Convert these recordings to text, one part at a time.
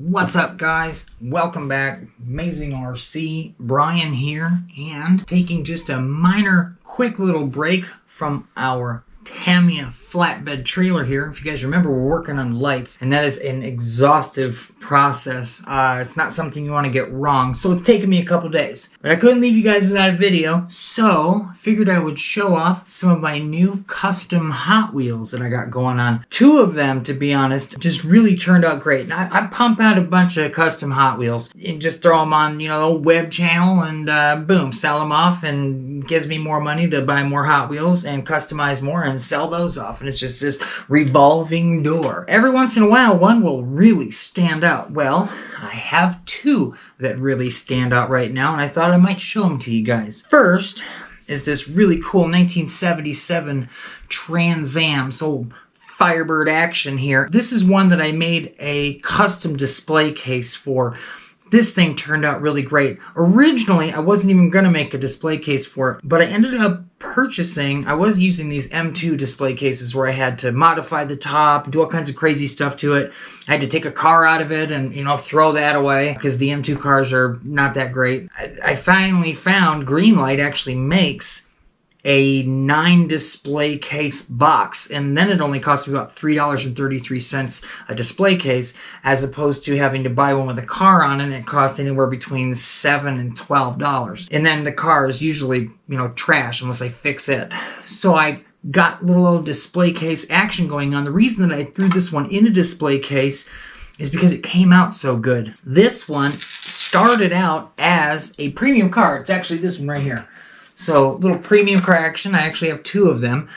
What's up, guys? Welcome back. Amazing RC, Brian here, and taking just a minor quick little break from our Tamiya flatbed trailer here. If you guys remember, we're working on lights, and that is an exhaustive process. It's not something you want to get wrong, so it's taken me a couple days. But I couldn't leave you guys without a video, so figured I would show off some of my new custom Hot Wheels that I got going on. Two of them, to be honest, just really turned out great. Now, I pump out a bunch of custom Hot Wheels and just throw them on, a web channel and boom, sell them off, and gives me more money to buy more Hot Wheels and customize more and sell those off. And it's just this revolving door. Every once in a while, one will really stand out. Well, I have two that really stand out right now, and I thought I might show them to you guys. First is this really cool 1977 Trans Am. So Firebird action here. This is one that I made a custom display case for. This thing turned out really great. Originally, I wasn't even going to make a display case for it, but I ended up I was using these M2 display cases where I had to modify the top, do all kinds of crazy stuff to it. I had to take a car out of it and, throw that away because the M2 cars are not that great. I finally found Greenlight actually makes a 9 display case box, and then it only cost me about $3.33 a display case, as opposed to having to buy one with a car on it, and it cost anywhere between $7 and $12. And then the car is usually, trash unless I fix it. So I got little old display case action going on. The reason that I threw this one in a display case is because it came out so good. This one started out as a premium car. It's actually this one right here. So, little premium car action. I actually have two of them,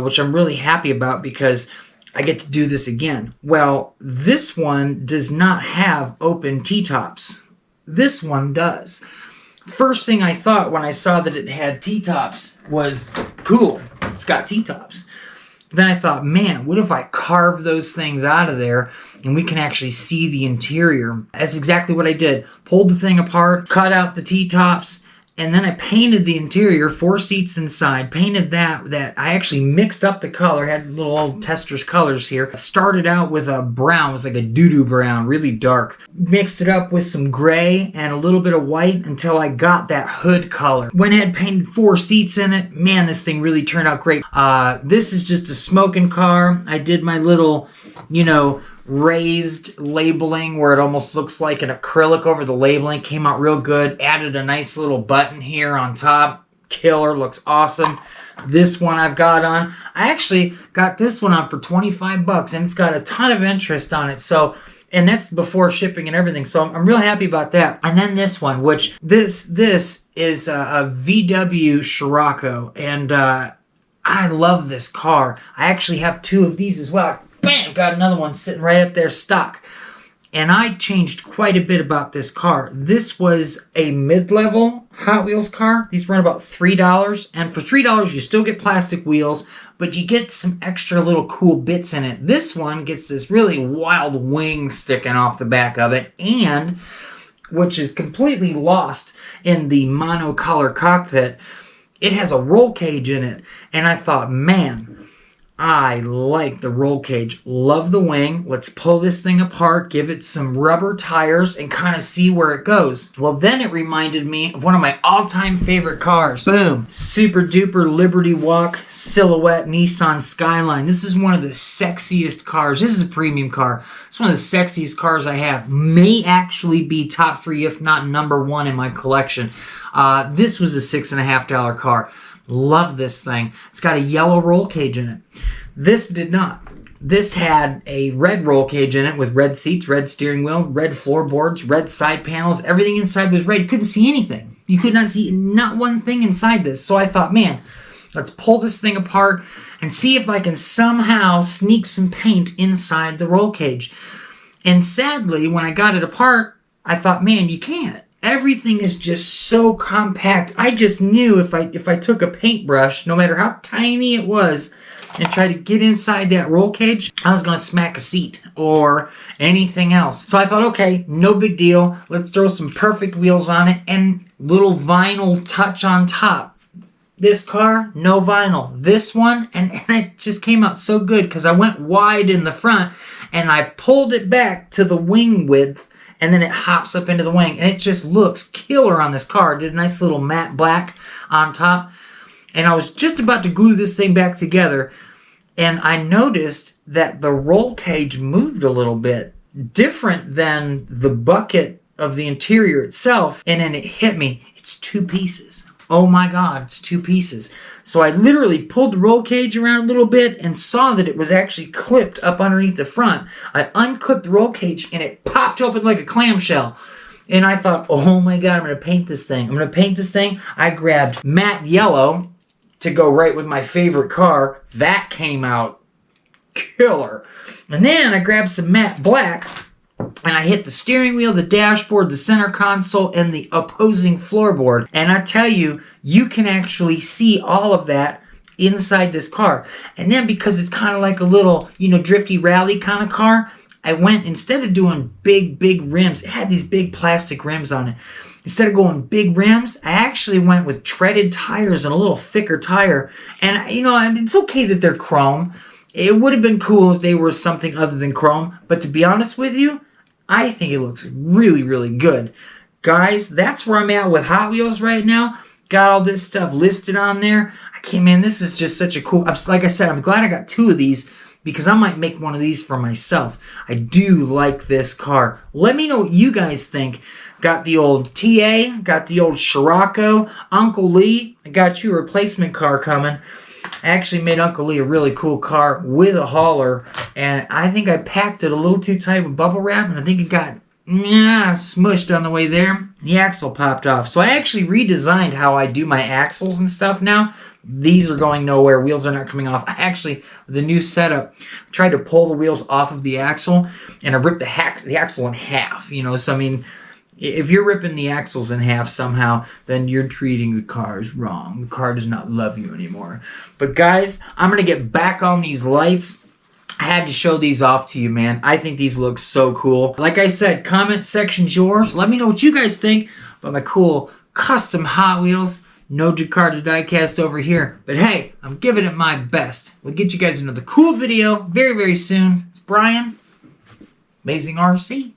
which I'm really happy about because I get to do this again. Well, this one does not have open T-tops. This one does. First thing I thought when I saw that it had T-tops was, cool, it's got T-tops. Then I thought, man, what if I carve those things out of there and we can actually see the interior? That's exactly what I did. Pulled the thing apart, cut out the T-tops, and then I painted the interior, 4 seats inside, painted that. I actually mixed up the color, had little old Testors colors here. I started out with a brown, it was like a doo-doo brown, really dark. Mixed it up with some gray and a little bit of white until I got that hood color. Went ahead, painted 4 seats in it. Man, this thing really turned out great. This is just a smoking car. I did my little, raised labeling where it almost looks like an acrylic over the labeling. Came out real good. Added a nice little button here on top. Killer, looks awesome. This one I've got on. I actually got this one on for 25 bucks, and it's got a ton of interest on it. So, and that's before shipping and everything. So I'm real happy about that. And then this one, which this is a VW Scirocco, and I love this car. I actually have two of these as well. Bam! Got another one sitting right up there stock. And I changed quite a bit about this car. This was a mid-level Hot Wheels car. These run about $3. And for $3, you still get plastic wheels, but you get some extra little cool bits in it. This one gets this really wild wing sticking off the back of it, and which is completely lost in the monocolor cockpit, it has a roll cage in it. And I thought, man, I like the roll cage. Love the wing. Let's pull this thing apart, give it some rubber tires, and kind of see where it goes. Well, then it reminded me of one of my all-time favorite cars. Boom. Super duper Liberty Walk Silhouette Nissan Skyline. This is one of the sexiest cars. This is a premium car. It's one of the sexiest cars I have. May actually be top 3, if not number 1 in my collection. This was a $6.50 car. Love this thing. It's got a yellow roll cage in it. This did not. This had a red roll cage in it with red seats, red steering wheel, red floorboards, red side panels. Everything inside was red. You couldn't see anything. You could not see not one thing inside this. So I thought, man, let's pull this thing apart and see if I can somehow sneak some paint inside the roll cage. And sadly, when I got it apart, I thought, man, you can't. Everything is just so compact. I just knew if I took a paintbrush, no matter how tiny it was, and tried to get inside that roll cage, I was going to smack a seat or anything else. So I thought, okay, no big deal. Let's throw some perfect wheels on it and little vinyl touch on top. This car, no vinyl. This one, and it just came out so good because I went wide in the front and I pulled it back to the wing width, and then it hops up into the wing, and it just looks killer on this car. It did a nice little matte black on top, and I was just about to glue this thing back together, and I noticed that the roll cage moved a little bit, different than the bucket of the interior itself, and then it hit me. It's 2 pieces. Oh my God, it's 2 pieces. So I literally pulled the roll cage around a little bit and saw that it was actually clipped up underneath the front. I unclipped the roll cage and it popped open like a clamshell. And I thought, oh my God, I'm going to paint this thing. I'm going to paint this thing. I grabbed matte yellow to go right with my favorite car. That came out killer. And then I grabbed some matte black, and I hit the steering wheel, the dashboard, the center console, and the opposing floorboard. And I tell you, you can actually see all of that inside this car. And then because it's kind of like a little, drifty rally kind of car, I went, instead of doing big rims, it had these big plastic rims on it. Instead of going big rims, I actually went with treaded tires and a little thicker tire. And, it's okay that they're chrome. It would have been cool if they were something other than chrome. But to be honest with you, I think it looks really, really good. Guys, that's where I'm at with Hot Wheels right now. Got all this stuff listed on there. Man, this is just such a cool... Like I said, I'm glad I got 2 of these because I might make one of these for myself. I do like this car. Let me know what you guys think. Got the old TA, got the old Scirocco. Uncle Lee, I got you a replacement car coming. I actually made Uncle Lee a really cool car with a hauler, and I think I packed it a little too tight with bubble wrap, and I think it got smushed on the way there. The axle popped off. So I actually redesigned how I do my axles and stuff now. These are going nowhere. Wheels are not coming off. I actually, with the new setup, tried to pull the wheels off of the axle, and I ripped the axle in half. So I mean, if you're ripping the axles in half somehow, then you're treating the cars wrong. The car does not love you anymore. But guys, I'm going to get back on these lights. I had to show these off to you, man. I think these look so cool. Like I said, comment section's yours. Let me know what you guys think about my cool custom Hot Wheels. No Jakarta diecast over here. But hey, I'm giving it my best. We'll get you guys another cool video very, very soon. It's Brian, Amazing RC.